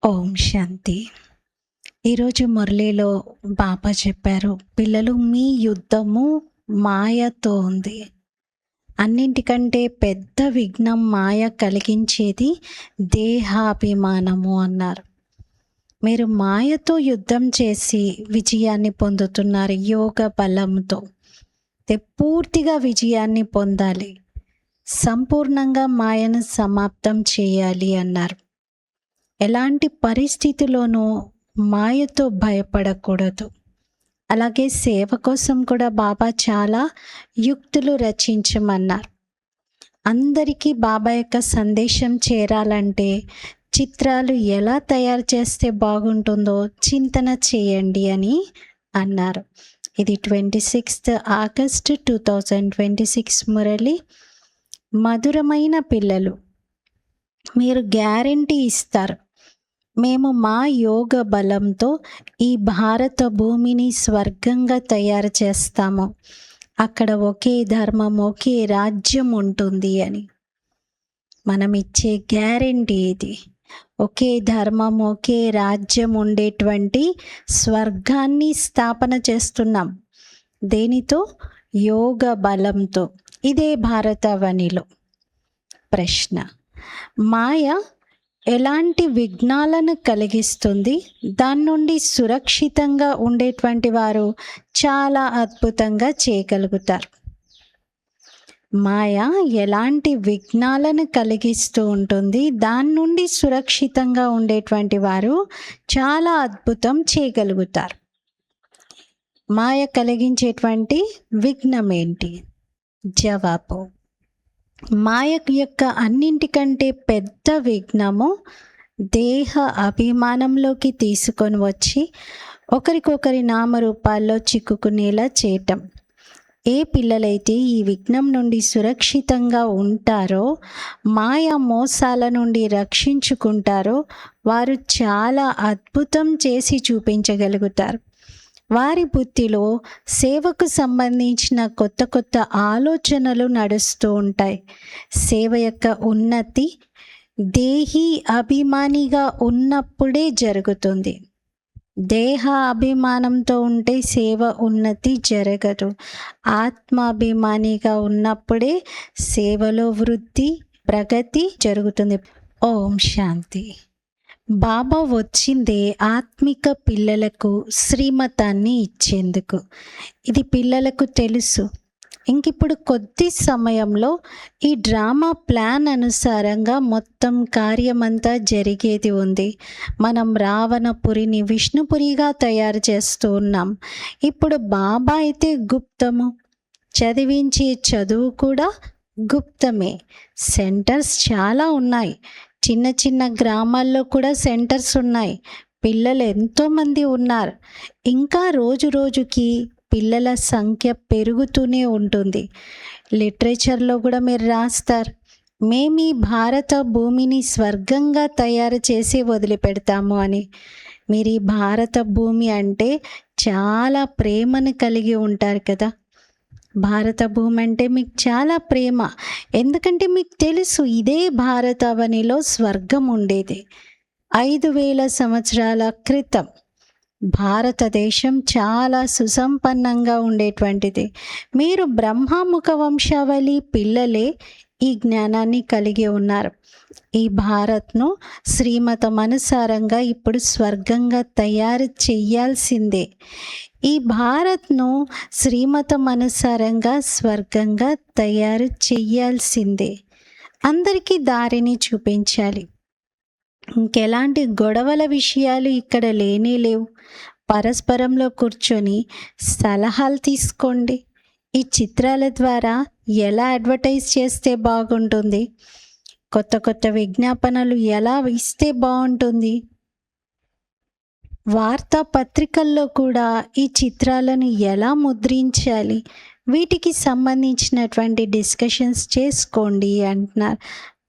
ఓం శాంతి. ఈరోజు మురళిలో బాబా చెప్పారు, పిల్లలు మీ యుద్ధము మాయతో ఉంది. అన్నింటికంటే పెద్ద విఘ్నం మాయ కలిగించేది దేహాభిమానము అన్నారు. మీరు మాయతో యుద్ధం చేసి విజయాన్ని పొందుతున్నారు. యోగ బలంతో పూర్తిగా విజయాన్ని పొందాలి, సంపూర్ణంగా మాయను సమాప్తం చేయాలి అన్నారు. ఎలాంటి పరిస్థితిలోనూ మాయతో భయపడకూడదు. అలాగే సేవ కోసం కూడా బాబా చాలా యుక్తులు రచించమన్నారు. అందరికీ బాబా యొక్క సందేశం చేరాలంటే చిత్రాలు ఎలా తయారు చేస్తే బాగుంటుందో చింతన చేయండి అని అన్నారు. ఇది 26th ఆగస్ట్ 2026 మురళి. మధురమైన పిల్లలు, మీరు గ్యారెంటీ ఇస్తారు, మేము మా యోగ బలంతో ఈ భారత భూమిని స్వర్గంగా తయారు చేస్తాము. అక్కడ ఒకే ధర్మం, ఒకే రాజ్యం ఉంటుంది అని. మనం ఇచ్చే గ్యారెంటీ ఇది. ఒకే ధర్మం, ఒకే రాజ్యం ఉండేటువంటి స్వర్గాన్ని స్థాపన చేస్తున్నాం. దేనితో? యోగ బలంతో. ఇదే భారతవనిలో ప్రశ్న. మాయ ఎలాంటి విఘ్నాలను కలిగిస్తుంది? దాని నుండి సురక్షితంగా ఉండేటువంటి వారు చాలా అద్భుతంగా చేయగలుగుతారు. మాయ ఎలాంటి విఘ్నాలను కలిగిస్తూ ఉంటుంది? దాని నుండి సురక్షితంగా ఉండేటువంటి వారు చాలా అద్భుతం చేయగలుగుతారు. మాయ కలిగించేటువంటి విఘ్నం ఏంటి? జవాబు, మాయ యొక్క అన్నింటికంటే పెద్ద విఘ్నము దేహ అభిమానంలోకి తీసుకొని వచ్చి ఒకరికొకరి నామరూపాల్లో చిక్కుకునేలా చేయటం. ఏ పిల్లలైతే ఈ విఘ్నం నుండి సురక్షితంగా ఉంటారో, మాయా మోసాల నుండి రక్షించుకుంటారో, వారు చాలా అద్భుతం చేసి చూపించగలుగుతారు. వారి బుద్ధిలో సేవకు సంబంధించిన కొత్త కొత్త ఆలోచనలు నడుస్తూ ఉంటాయి. సేవ యొక్క ఉన్నతి దేహీ అభిమానిగా ఉన్నప్పుడే జరుగుతుంది. దేహ అభిమానంతో ఉంటే సేవ ఉన్నతి జరగదు. ఆత్మాభిమానిగా ఉన్నప్పుడే సేవలో వృద్ధి, ప్రగతి జరుగుతుంది. ఓం శాంతి. బాబా వచ్చిందే ఆత్మిక పిల్లలకు శ్రీమతాన్ని ఇచ్చేందుకు. ఇది పిల్లలకు తెలుసు. ఇంకిప్పుడు కొద్ది సమయంలో ఈ డ్రామా ప్లాన్ అనుసారంగా మొత్తం కార్యమంతా జరిగేది ఉంది. మనం రావణపురిని విష్ణుపురిగా తయారు చేస్తూ ఉన్నాం. ఇప్పుడు బాబా అయితే గుప్తము, చదివించే చదువు కూడా గుప్తమే. సెంటర్స్ చాలా ఉన్నాయి. చిన్న చిన్న గ్రామాల్లో కూడా సెంటర్స్ ఉన్నాయి. పిల్లలు ఎంతోమంది ఉన్నారు. ఇంకా రోజు రోజుకి పిల్లల సంఖ్య పెరుగుతూనే ఉంటుంది. లిటరేచర్లో కూడా మీరు రాస్తారు, మేము ఈ భారత భూమిని స్వర్గంగా తయారు చేసి వదిలిపెడతాము అని. మీరు ఈ భారత భూమి అంటే చాలా ప్రేమను కలిగి ఉంటారు కదా. భారత భూమి అంటే మీకు చాలా ప్రేమ. ఎందుకంటే మీకు తెలుసు, ఇదే భారతవనిలో స్వర్గం ఉండేది. 5000 సంవత్సరాల క్రితం భారతదేశం చాలా సుసంపన్నంగా ఉండేటువంటిది. మీరు బ్రహ్మముఖ వంశావళి పిల్లలే ఈ జ్ఞానాన్ని కలిగి ఉన్నారు. ఈ భారత్ను శ్రీమతం అనుసారంగా ఇప్పుడు స్వర్గంగా తయారు చెయ్యాల్సిందే. ఈ భారత్ను శ్రీమతం అనుసారంగా స్వర్గంగా తయారు చెయ్యాల్సిందే. అందరికీ దారిని చూపించాలి. ఇంకెలాంటి గొడవల విషయాలు ఇక్కడ లేనే లేవు. పరస్పరంలో కూర్చొని సలహాలు తీసుకోండి. ఈ చిత్రాల ద్వారా ఎలా అడ్వర్టైజ్ చేస్తే బాగుంటుంది, కొత్త కొత్త విజ్ఞాపనలు ఎలా ఇస్తే బాగుంటుంది, వార్తాపత్రికల్లో కూడా ఈ చిత్రాలను ఎలా ముద్రించాలి, వీటికి సంబంధించినటువంటి డిస్కషన్స్ చేసుకోండి అంటున్నారు.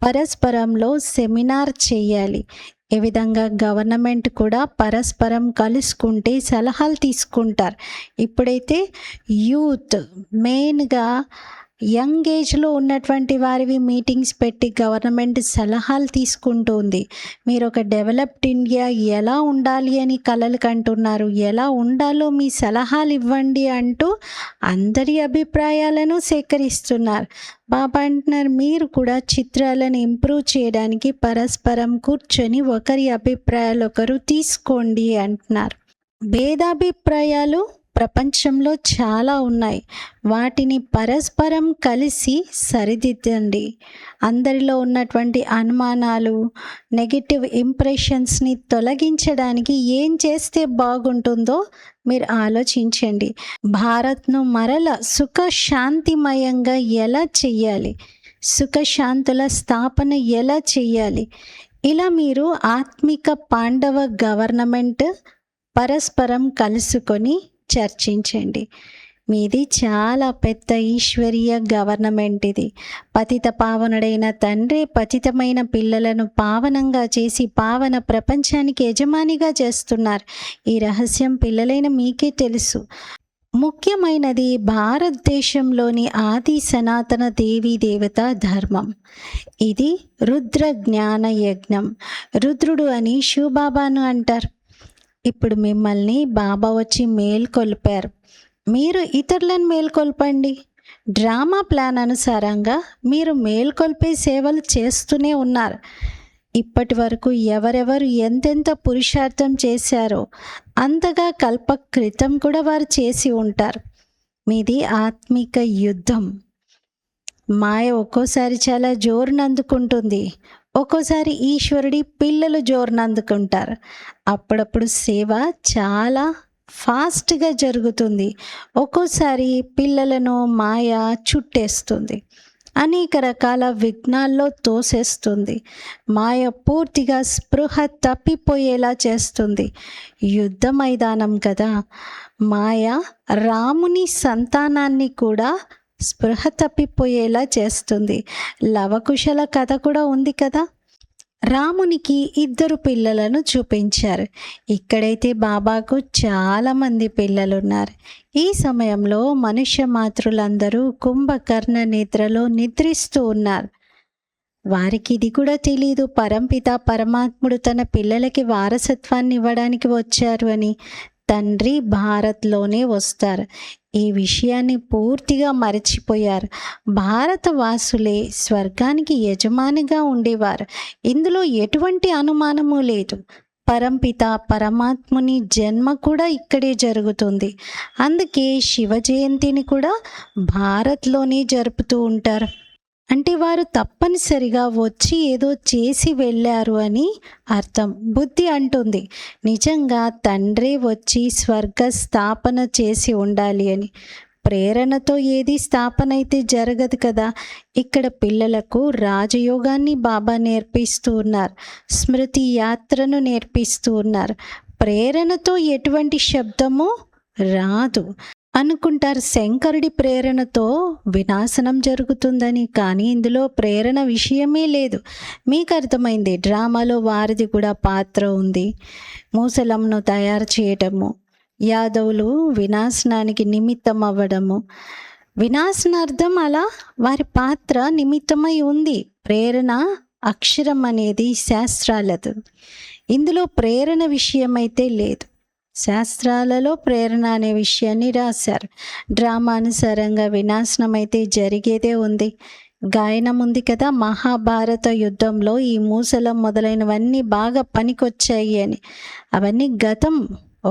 పరస్పరంలో సెమినార్ చేయాలి. ఏ విధంగా గవర్నమెంట్ కూడా పరస్పరం కలుసుకుంటే సలహాలు తీసుకుంటారు. ఇప్పుడైతే యూత్ మెయిన్గా యంగ్ ఏజ్లో ఉన్నటువంటి వారివి మీటింగ్స్ పెట్టి గవర్నమెంట్ సలహాలు తీసుకుంటుంది. మీరు ఒక డెవలప్డ్ ఇండియా ఎలా ఉండాలి అని కలలు కంటున్నారు, ఎలా ఉండాలో మీ సలహాలు ఇవ్వండి అంటూ అందరి అభిప్రాయాలను సేకరిస్తున్నారు. బాబా అంటున్నారు, మీరు కూడా చిత్రాలను ఇంప్రూవ్ చేయడానికి పరస్పరం కూర్చొని ఒకరి అభిప్రాయాలు ఒకరు తీసుకోండి అంటున్నారు. భేదాభిప్రాయాలు ప్రపంచంలో చాలా ఉన్నాయి. వాటిని పరస్పరం కలిసి సరిదిద్దండి. అందరిలో ఉన్నటువంటి అనుమానాలు, నెగిటివ్ ఇంప్రెషన్స్ని తొలగించడానికి ఏం చేస్తే బాగుంటుందో మీరు ఆలోచించండి. భారత్ను మరల సుఖశాంతిమయంగా ఎలా చెయ్యాలి, సుఖశాంతుల స్థాపన ఎలా చెయ్యాలి, ఇలా మీరు ఆత్మిక పాండవ గవర్నమెంట్ పరస్పరం కలుసుకొని చర్చించండి. మీది చాలా పెద్ద ఈశ్వరీయ గవర్నమెంట్. ఇది పతిత పావనుడైన తండ్రి పతితమైన పిల్లలను పావనంగా చేసి పావన ప్రపంచానికి యజమానిగా చేస్తున్నారు. ఈ రహస్యం పిల్లలైన మీకే తెలుసు. ముఖ్యమైనది భారతదేశంలోని ఆది సనాతన దేవీ దేవత ధర్మం. ఇది రుద్ర జ్ఞాన యజ్ఞం. రుద్రుడు అని శివబాబాను అంటారు. ఇప్పుడు మిమ్మల్ని బాబా వచ్చి మేల్కొల్పారు. మీరు ఇతరులను మేల్కొల్పండి. డ్రామా ప్లాన్ అనుసారంగా మీరు మేల్కొల్పే సేవలు చేస్తూనే ఉన్నారు. ఇప్పటి వరకు ఎవరెవరు ఎంతెంత పురుషార్థం చేశారో అంతగా కల్ప క్రితం కూడా వారు చేసి ఉంటారు. మీది ఆత్మిక యుద్ధం. మాయ ఒక్కోసారి చాలా జోరును అందుకుంటుంది, ఒక్కోసారి ఈశ్వరుడి పిల్లలు జోరును అందుకుంటారు. అప్పుడప్పుడు సేవ చాలా ఫాస్ట్గా జరుగుతుంది. ఒక్కోసారి పిల్లలను మాయ చుట్టేస్తుంది, అనేక రకాల విఘ్నాల్లో తోసేస్తుంది. మాయ పూర్తిగా స్పృహ తప్పిపోయేలా చేస్తుంది. యుద్ధ మైదానం కదా. మాయ రాముని సంతానాన్ని కూడా స్పృహ తప్పిపోయేలా చేస్తుంది. లవకుశల కథ కూడా ఉంది కదా. రామునికి 2 పిల్లలను చూపించారు. ఇక్కడైతే బాబాకు చాలామంది పిల్లలున్నారు. ఈ సమయంలో మనుష్య మాతృలందరూ కుంభకర్ణ నిద్రలో నిద్రిస్తూ ఉన్నారు. వారికి ఇది కూడా తెలీదు, పరంపిత పరమాత్ముడు తన పిల్లలకి వారసత్వాన్ని ఇవ్వడానికి వచ్చారు అని. తండ్రి భారత్లోనే వస్తారు. ఈ విషయాన్ని పూర్తిగా మరచిపోయారు. భారతవాసులే స్వర్గానికి యజమానిగా ఉండేవారు. ఇందులో ఎటువంటి అనుమానము లేదు. పరంపిత పరమాత్ముని జన్మ కూడా ఇక్కడే జరుగుతుంది. అందుకే శివ జయంతిని కూడా భారత్లోనే జరుపుతూ ఉంటారు. అంటే వారు తప్పనిసరిగా వచ్చి ఏదో చేసి వెళ్ళారు అని అర్థం. బుద్ధి అంటుంది నిజంగా తండ్రి వచ్చి స్వర్గ స్థాపన చేసి ఉండాలి అని. ప్రేరణతో ఏది స్థాపన అయితే జరగదు కదా. ఇక్కడ పిల్లలకు రాజయోగాన్ని బాబా నేర్పిస్తూ ఉన్నారు, స్మృతి యాత్రను నేర్పిస్తూ ఉన్నారు. ప్రేరణతో ఎటువంటి శబ్దము రాదు. అనుకుంటారు శంకరుడి ప్రేరణతో వినాశనం జరుగుతుందని. కానీ ఇందులో ప్రేరణ విషయమే లేదు. మీకు అర్థమైంది. డ్రామాలో వారిది కూడా పాత్ర ఉంది. మూసలంను తయారు చేయటము, యాదవులు వినాశనానికి నిమిత్తం అవ్వడము, వినాశనార్థం అలా వారి పాత్ర నిమిత్తమై ఉంది. ప్రేరణ అక్షరం అనేది శాస్త్రాలదు. ఇందులో ప్రేరణ విషయమైతే లేదు. శాస్త్రాలలో ప్రేరణ అనే విషయాన్ని రాశారు. డ్రామా అనుసారంగా వినాశనం అయితే జరిగేదే ఉంది. గాయనం ఉంది కదా, మహాభారత యుద్ధంలో ఈ మూసలం మొదలైనవన్నీ బాగా పనికొచ్చాయి అని. అవన్నీ గతం,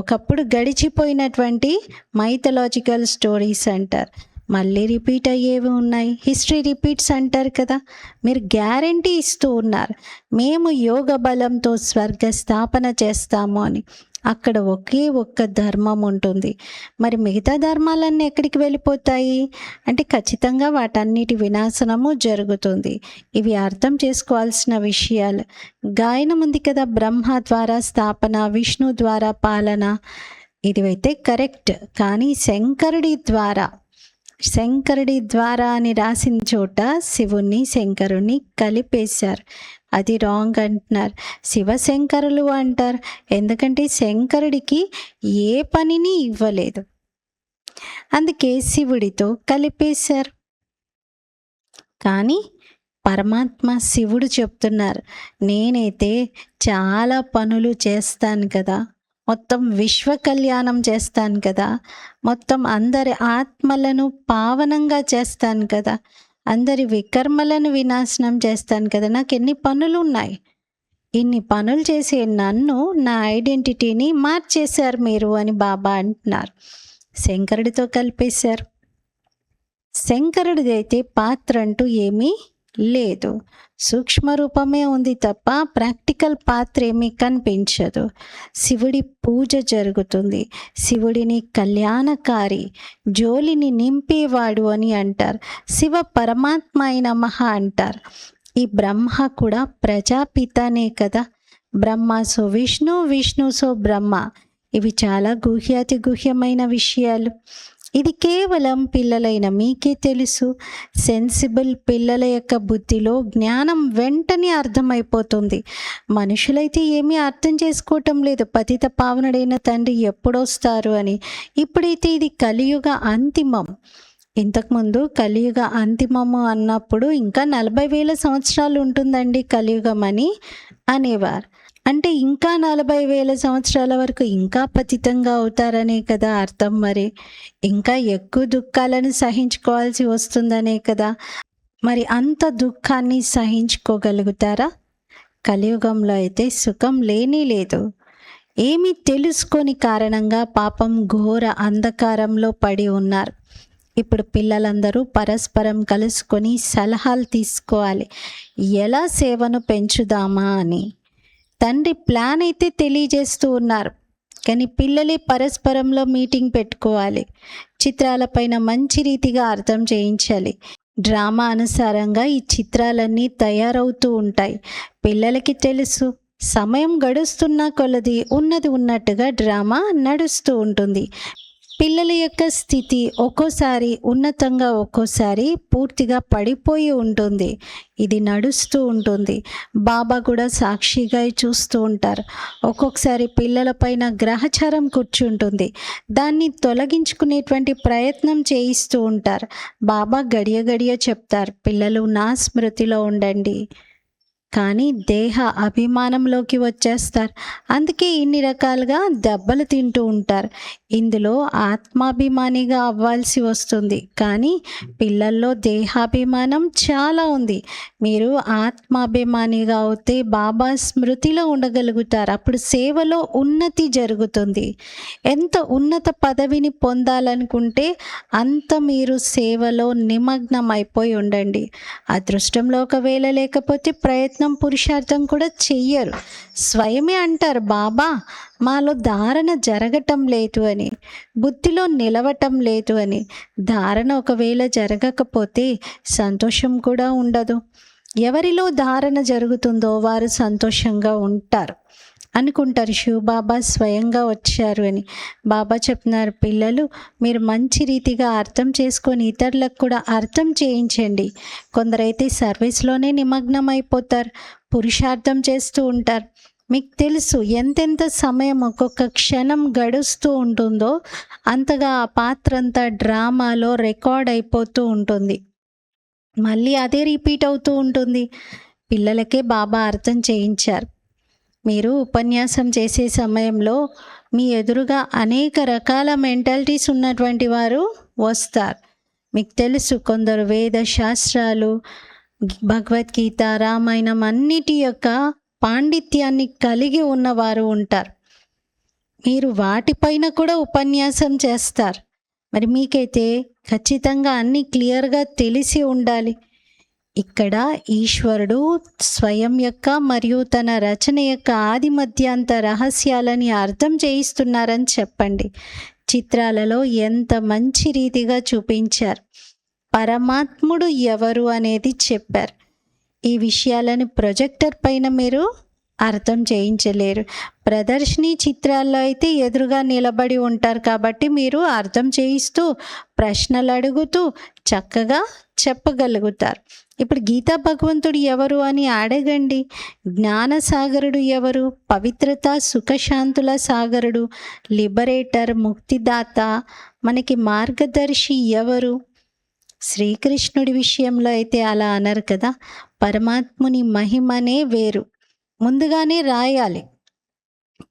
ఒకప్పుడు గడిచిపోయినటువంటి మైథలాజికల్ స్టోరీస్ అంటారు. మళ్ళీ రిపీట్ అయ్యేవి ఉన్నాయి. హిస్టరీ రిపీట్స్ అంటారు కదా. మీరు గ్యారంటీ ఇస్తూ ఉన్నారు, మేము యోగ బలంతో స్వర్గ స్థాపన చేస్తాము అని. అక్కడ ఒకే ఒక్క ధర్మం ఉంటుంది. మరి మిగతా ధర్మాలన్నీ ఎక్కడికి వెళ్ళిపోతాయి అంటే ఖచ్చితంగా వాటన్నిటి వినాశనము జరుగుతుంది. ఇవి అర్థం చేసుకోవాల్సిన విషయాలు. గాయనం ఉంది కదా, బ్రహ్మ ద్వారా స్థాపన, విష్ణు ద్వారా పాలన. ఇదివైతే కరెక్ట్. కానీ శంకరుడి ద్వారా అని రాసిన చోట శివుణ్ణి శంకరుణ్ణి కలిపేశారు. అది రాంగ్ అంటున్నారు. శివశంకరులు అంటారు. ఎందుకంటే శంకరుడికి ఏ పనిని ఇవ్వలేదు, అందుకే శివుడితో కలిపేశారు. కానీ పరమాత్మ శివుడు చెప్తున్నారు, నేనైతే చాలా పనులు చేస్తాను కదా, మొత్తం విశ్వ కళ్యాణం చేస్తాను కదా, మొత్తం అందరి ఆత్మలను పావనంగా చేస్తాను కదా, అందరి వికర్మలను వినాశనం చేస్తాను కదా, నాకు ఎన్ని పనులు ఉన్నాయి. ఇన్ని పనులు చేసే నన్ను, నా ఐడెంటిటీని మార్చేశారు మీరు అని బాబా అంటున్నారు. శంకరుడితో కలిపేశారు. శంకరుడిదైతే పాత్ర అంటూ ఏమీ లేదు, సూక్ష్మ రూపమే ఉంది తప్ప ప్రాక్టికల్ పాత్ర ఏమీ కనిపించదు. శివుడి పూజ జరుగుతుంది. శివుడిని కళ్యాణకారి, జోలిని నింపేవాడు అని అంటారు. శివ పరమాత్మ అయిన మహా అంటారు. ఈ బ్రహ్మ కూడా ప్రజాపితనే కదా. బ్రహ్మ సో విష్ణు, విష్ణు సో బ్రహ్మ. ఇవి చాలా గుహ్యాతి గుహ్యమైన విషయాలు. ఇది కేవలం పిల్లలైన మీకే తెలుసు. సెన్సిబుల్ పిల్లల యొక్క బుద్ధిలో జ్ఞానం వెంటనే అర్థమైపోతుంది. మనుషులైతే ఏమీ అర్థం చేసుకోవటం లేదు, పతిత పావనుడైన తండ్రి ఎప్పుడొస్తారు అని. ఇప్పుడైతే ఇది కలియుగ అంతిమం. ఇంతకుముందు కలియుగ అంతిమము అన్నప్పుడు ఇంకా 40,000 సంవత్సరాలు ఉంటుందండి కలియుగం అని అనేవారు. అంటే ఇంకా 40,000 సంవత్సరాల వరకు ఇంకా పతితంగా అవుతారనే కదా అర్థం. మరి ఇంకా ఎక్కువ దుఃఖాలను సహించుకోవాల్సి వస్తుందనే కదా. మరి అంత దుఃఖాన్ని సహించుకోగలుగుతారా? కలియుగంలో అయితే సుఖం లేనే లేదు. ఏమీ తెలుసుకొని కారణంగా పాపం ఘోర అంధకారంలో పడి ఉన్నారు. ఇప్పుడు పిల్లలందరూ పరస్పరం కలుసుకొని సలహాలు తీసుకోవాలి, ఎలా సేవను పెంచుదామా అని. తండ్రి ప్లాన్ అయితే తెలియజేస్తూ ఉన్నారు, కానీ పిల్లలే పరస్పరంలో మీటింగ్ పెట్టుకోవాలి. చిత్రాలపైన మంచి రీతిగా అర్థం చేయించాలి. డ్రామా అనుసారంగా ఈ చిత్రాలన్నీ తయారవుతూ ఉంటాయి. పిల్లలకి తెలుసు, సమయం గడుస్తున్న కొలది ఉన్నది ఉన్నట్టుగా డ్రామా నడుస్తూ ఉంటుంది. పిల్లల యొక్క స్థితి ఒక్కోసారి ఉన్నతంగా, ఒక్కోసారి పూర్తిగా పడిపోయి ఉంటుంది. ఇది నడుస్తూ ఉంటుంది. బాబా కూడా సాక్షిగా చూస్తూ ఉంటారు. ఒక్కొక్కసారి పిల్లలపైన గ్రహచారం కూర్చుంటుంది, దాన్ని తొలగించుకునేటువంటి ప్రయత్నం చేయిస్తూ ఉంటారు. బాబా గడియ గడియ చెప్తారు, పిల్లలు నా స్మృతిలో ఉండండి. కానీ దేహ అభిమానంలోకి వచ్చేస్తారు. అందుకే ఇన్ని రకాలుగా దెబ్బలు తింటూ ఉంటారు. ఇందులో ఆత్మాభిమానిగా అవ్వాల్సి వస్తుంది, కానీ పిల్లల్లో దేహాభిమానం చాలా ఉంది. మీరు ఆత్మాభిమానిగా అవుతే బాబా స్మృతిలో ఉండగలుగుతారు. అప్పుడు సేవలో ఉన్నతి జరుగుతుంది. ఎంత ఉన్నత పదవిని పొందాలనుకుంటే అంత మీరు సేవలో నిమగ్నం అయిపోయి ఉండండి. అదృష్టంలో ఒకవేళ లేకపోతే ప్రయత్నం, పురుషార్థం కూడా చెయ్యరు. స్వయమే అంటారు, బాబా మాలో ధారణ జరగటం లేదు అని, బుద్ధిలో నిలవటం లేదు అని. ధారణ ఒకవేళ జరగకపోతే సంతోషం కూడా ఉండదు. ఎవరిలో ధారణ జరుగుతుందో వారు సంతోషంగా ఉంటారు అనుకుంటారు. శివబాబా స్వయంగా వచ్చారు అని. బాబా చెప్తున్నారు, పిల్లలు మీరు మంచి రీతిగా అర్థం చేసుకొని ఇతరులకు కూడా అర్థం చేయించండి. కొందరైతే సర్వీస్లోనే నిమగ్నం అయిపోతారు, పురుషార్థం చేస్తూ ఉంటారు. మీకు తెలుసు ఎంతెంత సమయం ఒక్కొక్క క్షణం గడుస్తూ ఉంటుందో అంతగా ఆ పాత్ర అంతా డ్రామాలో రికార్డ్ అయిపోతూ ఉంటుంది. మళ్ళీ అదే రిపీట్ అవుతూ ఉంటుంది. పిల్లలకే బాబా అర్థం చేయించారు. మీరు ఉపన్యాసం చేసే సమయంలో మీ ఎదురుగా అనేక రకాల మెంటాలిటీస్ ఉన్నటువంటి వారు వస్తారు. మీకు తెలుసు, కొందరు వేద శాస్త్రాలు, భగవద్గీత, రామాయణం అన్నిటి యొక్క పాండిత్యాన్ని కలిగి ఉన్నవారు ఉంటారు. మీరు వాటిపైన కూడా ఉపన్యాసం చేస్తారు. మరి మీకైతే ఖచ్చితంగా అన్నీ క్లియర్గా తెలిసి ఉండాలి. ఇక్కడ ఈశ్వరుడు స్వయం యొక్క మరియు తన రచన యొక్క ఆది మధ్యాంత రహస్యాలని అర్థం చేయిస్తున్నారని చెప్పండి. చిత్రాలలో ఎంత మంచి రీతిగా చూపించారు. పరమాత్ముడు ఎవరు అనేది చెప్పారు. ఈ విషయాలను ప్రొజెక్టర్ పైన మీరు అర్థం చేయించలేరు. ప్రదర్శిని చిత్రాల్లో అయితే ఎదురుగా నిలబడి ఉంటారు కాబట్టి మీరు అర్థం చేయిస్తూ, ప్రశ్నలు అడుగుతూ చక్కగా చెప్పగలుగుతారు. ఇప్పుడు గీతా భగవంతుడు ఎవరు అని అడగండి. జ్ఞానసాగరుడు ఎవరు? పవిత్రత, సుఖశాంతుల సాగరుడు, లిబరేటర్, ముక్తిదాత, మనకి మార్గదర్శి ఎవరు? శ్రీకృష్ణుడి విషయంలో అయితే అలా అనరు కదా. పరమాత్ముని మహిమనే వేరు. ముందుగానే రాయాలి.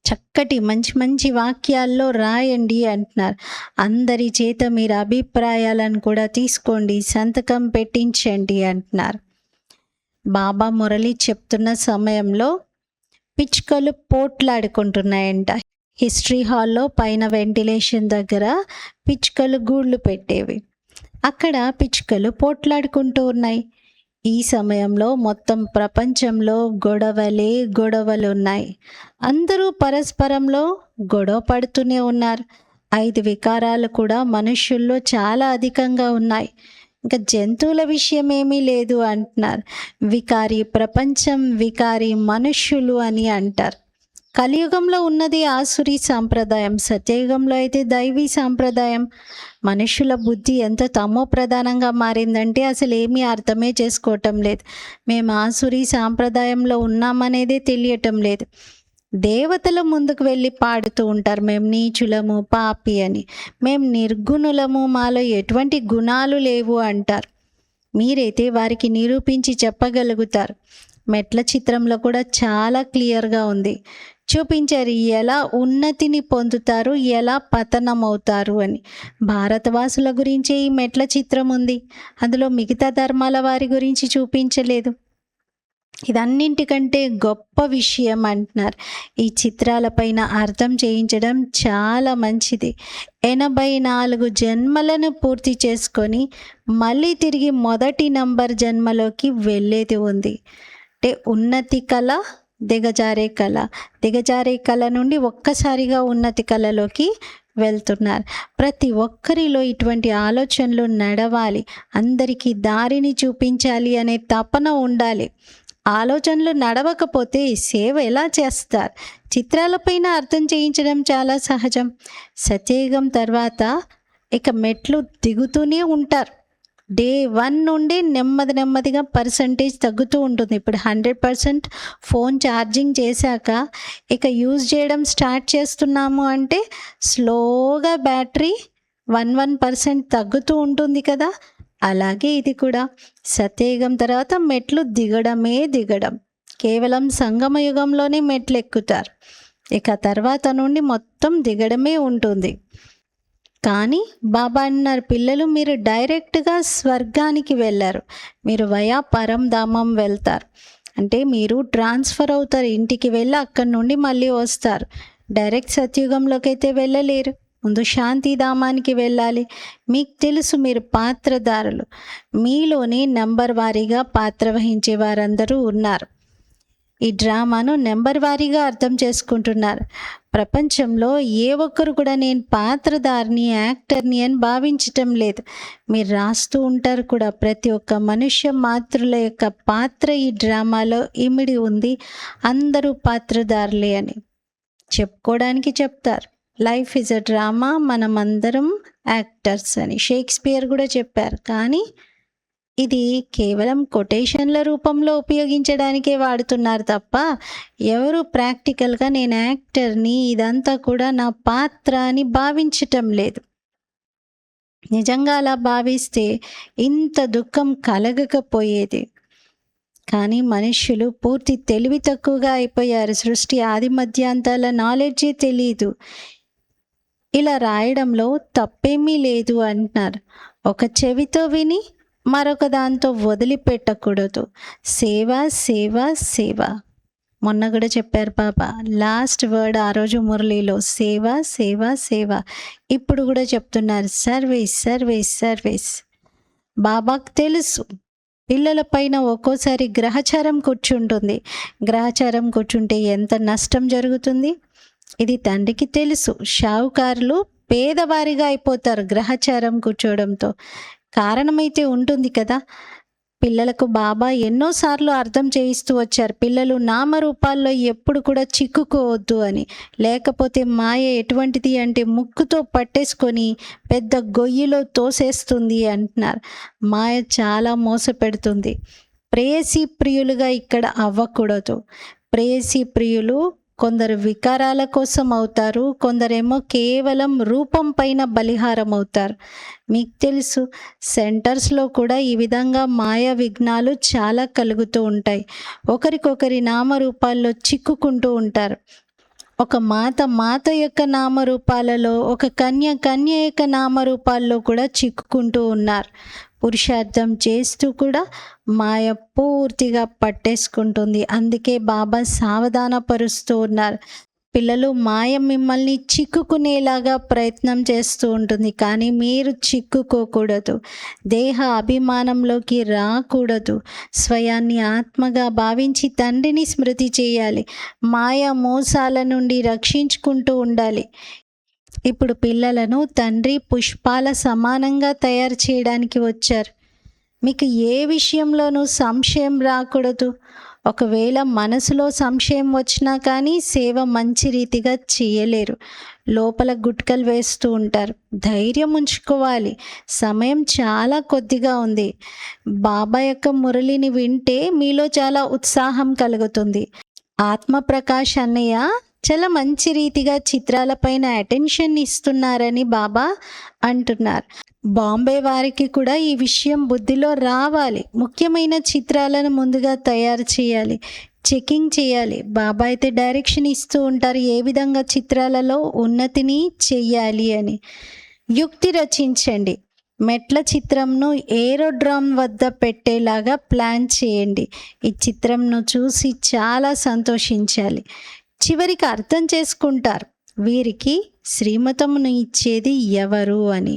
చక్కటి మంచి మంచి వాక్యాల్లో రాయండి అంటున్నారు. అందరి చేత మీరు అభిప్రాయాలను కూడా తీసుకోండి, సంతకం పెట్టించండి అంటున్నారు. బాబా మురళి చెప్తున్న సమయంలో పిచ్చుకలు పోట్లాడుకుంటున్నాయంట. హిస్టరీ హాల్లో పైన వెంటిలేషన్ దగ్గర పిచ్చుకలు గూళ్ళు పెట్టేవి. అక్కడ పిచ్చుకలు పోట్లాడుకుంటూ ఉన్నాయి. ఈ సమయంలో మొత్తం ప్రపంచంలో గొడవలు ఉన్నాయి. అందరూ పరస్పరంలో గొడవ పడుతూనే ఉన్నారు. 5 వికారాలు కూడా మనుష్యుల్లో చాలా అధికంగా ఉన్నాయి. ఇంకా జంతువుల విషయం ఏమీ లేదు అంటున్నారు. వికారి ప్రపంచం, వికారి మనుష్యులు అని అంటారు. కలియుగంలో ఉన్నది ఆసురీ సాంప్రదాయం, సత్యయుగంలో అయితే దైవీ సాంప్రదాయం. మనుషుల బుద్ధి ఎంత తమో ప్రధానంగా మారిందంటే అసలు ఏమీ అర్థమే చేసుకోవటం లేదు. మేము ఆసురీ సాంప్రదాయంలో ఉన్నామనేదే తెలియటం లేదు. దేవతల ముందుకు వెళ్ళి పాడుతూ ఉంటారు, మేము నీచులము, పాపి అని. మేము నిర్గుణులము, మాలో ఎటువంటి గుణాలు లేవు అంటారు. మీరైతే వారికి నిరూపించి చెప్పగలుగుతారు. మెట్ల చిత్రంలో కూడా చాలా క్లియర్గా ఉంది, చూపించారు ఎలా ఉన్నతిని పొందుతారు, ఎలా పతనమవుతారు అని. భారతవాసుల గురించే ఈ మెట్ల చిత్రం ఉంది, అందులో మిగతా ధర్మాల వారి గురించి చూపించలేదు. ఇదన్నింటికంటే గొప్ప విషయం అంటున్నారు. ఈ చిత్రాలపైన అర్థం చేయించడం చాలా మంచిది. 84 జన్మలను పూర్తి చేసుకొని మళ్ళీ తిరిగి మొదటి నంబర్ జన్మలోకి వెళ్ళేది ఉంది. అంటే ఉన్నతి కళ, దిగజారే కళ, దిగజారే కళ నుండి ఒక్కసారిగా ఉన్నతి కళలోకి వెళ్తున్నారు. ప్రతి ఒక్కరిలో ఇటువంటి ఆలోచనలు నడవాలి, అందరికీ దారిని చూపించాలి అనే తపన ఉండాలి. ఆలోచనలు నడవకపోతే సేవ ఎలా చేస్తారు? చిత్రాలపైన అర్థం చేయించడం చాలా సహజం. సత్యయుగం తర్వాత ఇక మెట్లు దిగుతూనే ఉంటారు. డే 1 నుండి నెమ్మదిగా పర్సంటేజ్ తగ్గుతూ ఉంటుంది. ఇప్పుడు 100% ఫోన్ ఛార్జింగ్ చేశాక ఇక యూజ్ చేయడం స్టార్ట్ చేస్తున్నాము అంటే స్లోగా బ్యాటరీ 1% తగ్గుతూ ఉంటుంది కదా. అలాగే ఇది కూడా సత్యయుగం తర్వాత మెట్లు దిగడం. కేవలం సంగమ యుగంలోనే మెట్లు ఎక్కుతారు. ఇక తర్వాత నుండి మొత్తం దిగడమే ఉంటుంది. కానీ బాబా అన్నారు, పిల్లలు మీరు డైరెక్ట్గా స్వర్గానికి వెళ్ళారు, మీరు వయా పరంధామం వెళ్తారు. అంటే మీరు ట్రాన్స్ఫర్ అవుతారు, ఇంటికి వెళ్ళి అక్కడి నుండి మళ్ళీ వస్తారు. డైరెక్ట్ సత్యుగంలోకి అయితే వెళ్ళలేరు, ముందు శాంతిధామానికి వెళ్ళాలి. మీకు తెలుసు మీరు పాత్రధారులు, మీలోని నెంబర్ వారీగా పాత్ర వహించే వారందరూ ఉన్నారు. ఈ డ్రామాను నెంబర్ వారీగా అర్థం చేసుకుంటున్నారు. ప్రపంచంలో ఏ ఒక్కరు కూడా నేను పాత్రధారిని, యాక్టర్ని అని భావించటం లేదు. మీరు రాస్తూ ఉంటారు కూడా, ప్రతి ఒక్క మనుష్య మాతృల యొక్క పాత్ర ఈ డ్రామాలో ఇమిడి ఉంది, అందరూ పాత్రధారులే అని చెప్పుకోవడానికి చెప్తారు. లైఫ్ ఈజ్ అ డ్రామా, మనం అందరం యాక్టర్స్ అని షేక్స్పియర్ కూడా చెప్పారు. కానీ ఇది కేవలం కొటేషన్ల రూపంలో ఉపయోగించడానికే వాడుతున్నారు తప్ప ఎవరు ప్రాక్టికల్గా నేను యాక్టర్ని, ఇదంతా కూడా నా పాత్ర అని భావించటం లేదు. నిజంగా అలా భావిస్తే ఇంత దుఃఖం కలగకపోయేది. కానీ మనుష్యులు పూర్తి తెలివి తక్కువగా అయిపోయారు. సృష్టి ఆది మధ్యాంతాల నాలెడ్జే తెలియదు. ఇలా రాయడంలో తప్పేమీ లేదు అంటున్నారు. ఒక చెవితో విని మరొక దాంతో వదిలిపెట్టకూడదు. సేవ సేవ సేవ. మొన్న కూడా చెప్పారు బాబా, లాస్ట్ వర్డ్ ఆ రోజు మురళిలో సేవ సేవ సేవ. ఇప్పుడు కూడా చెప్తున్నారు సర్వీస్ సర్వీస్ సర్వీస్. బాబాకు తెలుసు పిల్లల పైన ఒక్కోసారి గ్రహచారం కూర్చుంటుంది. గ్రహచారం కూర్చుంటే ఎంత నష్టం జరుగుతుంది ఇది తండ్రికి తెలుసు. షావుకారులు పేదవారిగా అయిపోతారు గ్రహచారం కూర్చోవడంతో. కారణమైతే ఉంటుంది కదా. పిల్లలకు బాబా ఎన్నోసార్లు అర్థం చేయిస్తూ వచ్చారు, పిల్లలు నామరూపాల్లో ఎప్పుడు కూడా చిక్కుకోవద్దు అని. లేకపోతే మాయ ఎటువంటిది అంటే ముక్కుతో పట్టేసుకొని పెద్ద గొయ్యిలో తోసేస్తుంది అంటున్నారు. మాయ చాలా మోసపెడుతుంది. ప్రేయసీ ప్రియులుగా ఇక్కడ అవ్వకూడదు. ప్రేయసీ ప్రియులు కొందరు వికారాల కోసం అవుతారు, కొందరేమో కేవలం రూపం పైన బలిహారం అవుతారు. మీకు తెలుసు, సెంటర్స్లో కూడా ఈ విధంగా మాయా విఘ్నాలు చాలా కలుగుతూ ఉంటాయి. ఒకరికొకరి నామరూపాల్లో చిక్కుకుంటూ ఉంటారు. ఒక మాత యొక్క నామరూపాలలో, ఒక కన్య యొక్క నామరూపాల్లో కూడా చిక్కుకుంటూ ఉన్నారు. పురుషార్థం చేస్తూ కూడా మాయ పూర్తిగా పట్టేసుకుంటుంది. అందుకే బాబా సావధానపరుస్తూ ఉన్నారు. పిల్లలు, మాయ మిమ్మల్ని చిక్కుకునేలాగా ప్రయత్నం చేస్తూ ఉంటుంది, కానీ మీరు చిక్కుకోకూడదు. దేహ అభిమానంలోకి రాకూడదు. స్వయాన్ని ఆత్మగా భావించి తండ్రిని స్మృతి చేయాలి. మాయ మోసాల నుండి రక్షించుకుంటూ ఉండాలి. ఇప్పుడు పిల్లలను తండ్రి పుష్పాల సమానంగా తయారు చేయడానికి వచ్చారు. మీకు ఏ విషయంలోనూ సంశయం రాకూడదు. ఒకవేళ మనసులో సంశయం వచ్చినా కానీ సేవ మంచి రీతిగా చేయలేరు. లోపల గుట్కలు వేస్తూ ఉంటారు. ధైర్యం ఉంచుకోవాలి. సమయం చాలా కొద్దిగా ఉంది. బాబా యొక్క మురళిని వింటే మీలో చాలా ఉత్సాహం కలుగుతుంది. ఆత్మప్రకాష్ అన్నయ్య చాలా మంచి రీతిగా చిత్రాలపైన అటెన్షన్ ఇస్తున్నారని బాబా అంటున్నారు. బాంబే వారికి కూడా ఈ విషయం బుద్ధిలో రావాలి. ముఖ్యమైన చిత్రాలను ముందుగా తయారు చేయాలి, చెకింగ్ చేయాలి. బాబా అయితే డైరెక్షన్ ఇస్తూ ఉంటారు, ఏ విధంగా చిత్రాలలో ఉన్నతిని చెయ్యాలి అని. యుక్తి రచించండి. మెట్ల చిత్రంను ఏరోడ్రామ్ వద్ద పెట్టేలాగా ప్లాన్ చేయండి. ఈ చిత్రంను చూసి చాలా సంతోషించాలి. చివరికి అర్థం చేసుకుంటారు, వీరికి శ్రీమతమును ఇచ్చేది ఎవరు అని.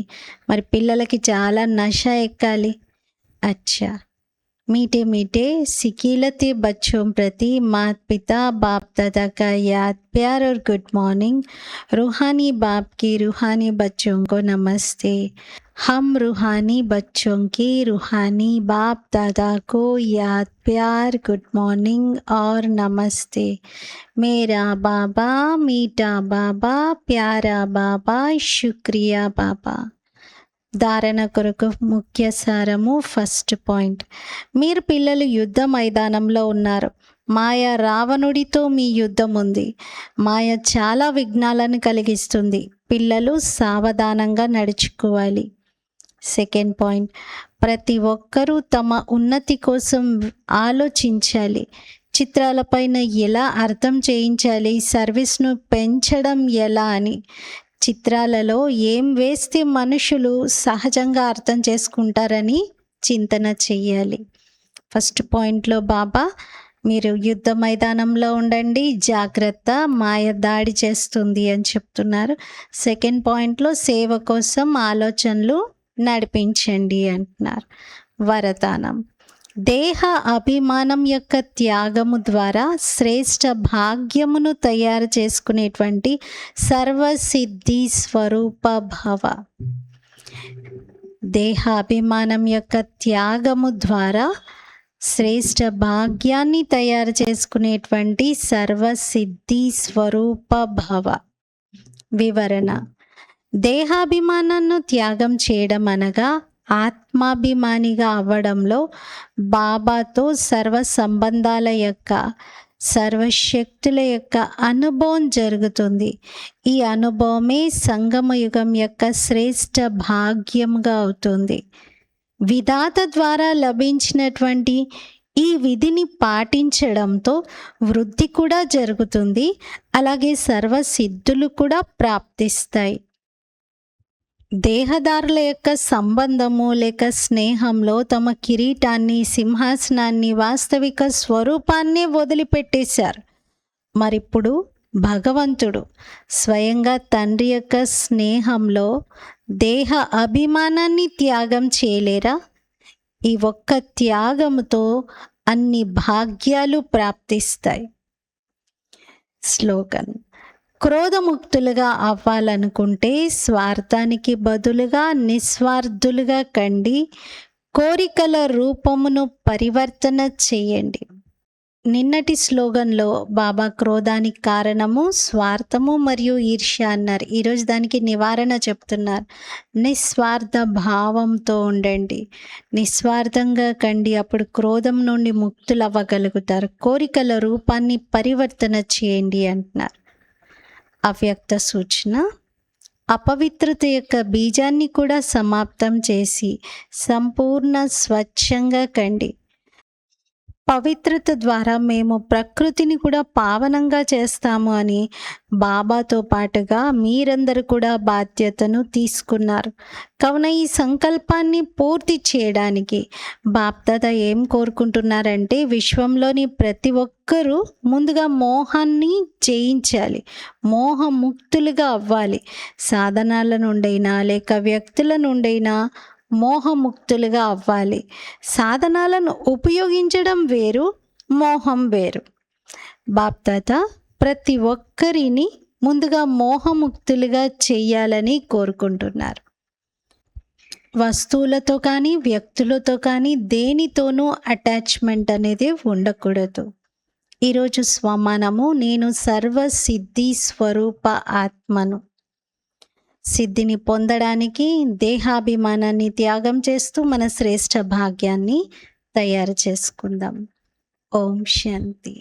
మరి పిల్లలకి చాలా నష ఎక్కాలి. అచ్చా, मीठे मीठे सिकीलते बच्चों प्रति माता पिता बाप दादा का याद प्यार और गुड मॉर्निंग। रूहानी बाप की रूहानी बच्चों को नमस्ते। हम रूहानी बच्चों की रूहानी बाप दादा को याद प्यार गुड मॉर्निंग और नमस्ते। मेरा बाबा मीठा बाबा प्यारा बाबा शुक्रिया बाबा। ధారణ కొరకు ముఖ్య సారము. ఫస్ట్ పాయింట్, మీరు పిల్లలు యుద్ధ మైదానంలో ఉన్నారు. మాయ రావణుడితో మీ యుద్ధం ఉంది. మాయ చాలా విఘ్నాలను కలిగిస్తుంది. పిల్లలు సావధానంగా నడుచుకోవాలి. సెకండ్ పాయింట్, ప్రతి ఒక్కరూ తమ ఉన్నతి కోసం ఆలోచించాలి. చిత్రాలపైన ఎలా అర్థం చేయించాలి, సర్వీస్ను పెంచడం ఎలా అని. చిత్రాలలో ఏం వేస్తే మనుషులు సహజంగా అర్థం చేసుకుంటారని చింతన చెయ్యాలి. ఫస్ట్ పాయింట్లో బాబా, మీరు యుద్ధ మైదానంలో ఉండండి, జాగ్రత్త, మాయ దాడి చేస్తుంది అని చెప్తున్నారు. సెకండ్ పాయింట్లో సేవ కోసం ఆలోచనలు నడిపించండి అంటున్నారు. వరదానం, దేహ అభిమానం యొక్క త్యాగము ద్వారా శ్రేష్ఠ భాగ్యమును తయారు చేసుకునేటువంటి సర్వసిద్ధి స్వరూప భవ. దేహ అభిమానం యొక్క త్యాగము ద్వారా శ్రేష్ఠ భాగ్యాన్ని తయారు చేసుకునేటువంటి సర్వసిద్ధి స్వరూప భవ. వివరణ, దేహాభిమానాన్ని త్యాగం చేయడం అనగా ఆత్మాభిమానిగా అవ్వడంలో బాబాతో సర్వ సంబంధాల యొక్క, సర్వశక్తుల యొక్క అనుభవం జరుగుతుంది. ఈ అనుభవమే సంగమయుగం యొక్క శ్రేష్ఠ భాగ్యంగా అవుతుంది. విధాత ద్వారా లభించినటువంటి ఈ విధిని పాటించడంతో వృద్ధి కూడా జరుగుతుంది. అలాగే సర్వసిద్ధులు కూడా ప్రాప్తిస్తాయి. దేహదారుల యొక్క సంబంధము లేక స్నేహంలో తమ కిరీటాన్ని, సింహాసనాన్ని, వాస్తవిక స్వరూపాన్నే వదిలిపెట్టేశారు. మరిప్పుడు భగవంతుడు స్వయంగా తండ్రి యొక్క స్నేహంలో దేహ అభిమానాన్ని త్యాగం చేయలేరా? ఈ ఒక్క త్యాగముతో అన్ని భాగ్యాలు ప్రాప్తిస్తాయి. స్లోగన్, క్రోధముక్తులుగా అవ్వాలనుకుంటే స్వార్థానికి బదులుగా నిస్వార్థులుగా కండి. కోరికల రూపమును పరివర్తన చేయండి. నిన్నటి స్లోగన్లో బాబా క్రోధానికి కారణము స్వార్థము మరియు ఈర్ష్య అన్నారు. ఈరోజు దానికి నివారణ చెప్తున్నారు. నిస్వార్థ భావంతో ఉండండి, నిస్వార్థంగా కండి, అప్పుడు క్రోధం నుండి ముక్తులవ్వగలుగుతారు. కోరికల రూపాన్ని పరివర్తన చేయండి అంటున్నారు. అవ్యక్త సూచన: అపవిత్రత యొక్క బీజాన్ని కూడా సమాప్తం చేసి సంపూర్ణ స్వచ్ఛంగా కండి. పవిత్రత ద్వారా మేము ప్రకృతిని కూడా పావనంగా చేస్తాము అని బాబాతో పాటుగా మీరందరూ కూడా బాధ్యతను తీసుకున్నారు. కావున ఈ సంకల్పాన్ని పూర్తి చేయడానికి బాప్దాదా ఏం కోరుకుంటున్నారంటే, విశ్వంలోని ప్రతి ఒక్కరూ ముందుగా మోహాన్ని జయించాలి, మోహముక్తులుగా అవ్వాలి. సాధనాల నుండైనా లేక వ్యక్తుల నుండైనా మోహముక్తులుగా అవ్వాలి. సాధనాలను ఉపయోగించడం వేరు, మోహం వేరు. బాప్దాదా ప్రతి ఒక్కరిని ముందుగా మోహముక్తులుగా చేయాలని కోరుకుంటున్నారు. వస్తువులతో కానీ వ్యక్తులతో కానీ దేనితోనూ అటాచ్మెంట్ అనేది ఉండకూడదు. ఈరోజు స్వమానము: నేను సర్వసిద్ధి స్వరూప ఆత్మను. సిద్ధిని పొందడానికి దేహాభిమానాన్ని త్యాగం చేస్తూ మన శ్రేష్ఠ భాగ్యాన్ని తయారు చేసుకుందాం. ఓం శాంతి.